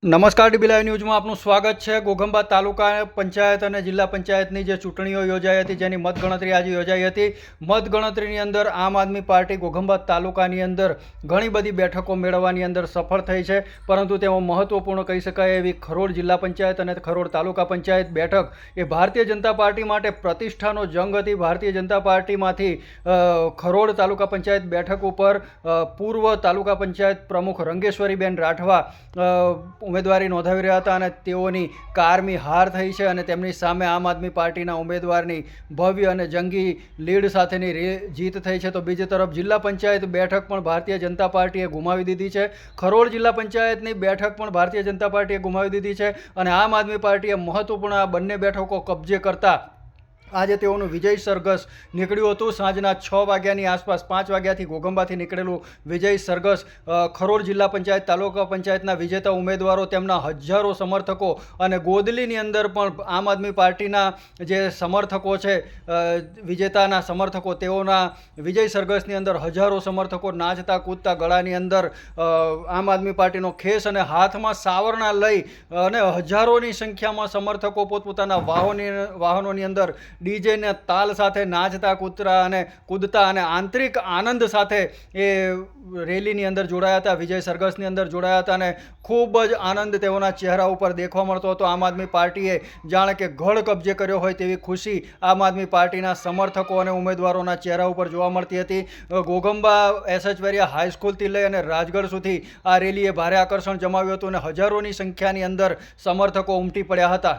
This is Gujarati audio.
નમસ્કાર ડીબી લાઈવ ન્યૂઝમાં આપનું સ્વાગત છે। ઘોઘંબા તાલુકા પંચાયત અને જિલ્લા પંચાયતની જે ચૂંટણીઓ યોજાઈ હતી જેની મતગણતરી આજે યોજાઈ હતી। મતગણતરીની અંદર આમ આદમી પાર્ટી ઘોઘંબા તાલુકાની અંદર ઘણી બધી બેઠકો મેળવવાની અંદર સફળ થઈ છે, પરંતુ તેમાં મહત્વપૂર્ણ કહી શકાય એવી ખરોડ જિલ્લા પંચાયત અને ખરોડ તાલુકા પંચાયત બેઠક એ ભારતીય જનતા પાર્ટી માટે પ્રતિષ્ઠાનો જંગ હતી। ભારતીય જનતા પાર્ટીમાંથી ખરોડ તાલુકા પંચાયત બેઠક ઉપર પૂર્વ તાલુકા પંચાયત પ્રમુખ રંગેશ્વરીબેન રાઠવા ઉમેદવારી નોંધાવી રહ્યા હતા અને તેઓની કારમી હાર થઈ છે અને તેમની સામે આમ આદમી પાર્ટીના ઉમેદવારની ભવ્ય અને જંગી લીડ સાથેની જીત થઈ છે। તો બીજી તરફ જિલ્લા પંચાયત બેઠક પણ ભારતીય જનતા પાર્ટીએ ગુમાવી દીધી છે। ખરોડ જિલ્લા પંચાયતની બેઠક પણ ભારતીય જનતા પાર્ટીએ ગુમાવી દીધી છે અને આમ આદમી પાર્ટીએ મહત્વપૂર્ણ આ બંને બેઠકો કબજે કરતા આજે તેઓનું વિજય સરઘસ નીકળ્યું હતું। સાંજના 6 વાગ્યાની આસપાસ 5 વાગ્યાથી ઘોઘંબાથી નીકળેલું વિજય સરઘસ ખરોડ જિલ્લા પંચાયત તાલુકા પંચાયતના વિજેતા ઉમેદવારો, તેમના હજારો સમર્થકો અને ગોદલીની અંદર પણ આમ આદમી પાર્ટીના જે સમર્થકો છે, વિજેતાના સમર્થકો, તેઓના વિજય સરઘસની અંદર હજારો સમર્થકો નાચતા કૂદતા ગળાની અંદર આમ આદમી પાર્ટીનો ખેસ અને હાથમાં સાવરણા લઈ અને હજારોની સંખ્યામાં સમર્થકો પોતપોતાના વાહનોની અંદર ડીજેના તાલ સાથે નાચતા કૂદતા અને આંતરિક આનંદ સાથે એ રેલીની અંદર જોડાયા હતા, વિજય સરઘસની અંદર જોડાયા હતા અને ખૂબ જ આનંદ તેઓના ચહેરા ઉપર દેખવા મળતો હતો। આમ આદમી પાર્ટીએ જાણે કે ગઢ કબજે કર્યો હોય તેવી ખુશી આમ આદમી પાર્ટીના સમર્થકો અને ઉમેદવારોના ચહેરા ઉપર જોવા મળતી હતી। ઘોઘંબા એસએચ વેરિયા હાઈસ્કૂલથી લઈ અને રાજગઢ સુધી આ રેલીએ ભારે આકર્ષણ જમાવ્યું હતું અને હજારોની સંખ્યાની અંદર સમર્થકો ઉમટી પડ્યા હતા।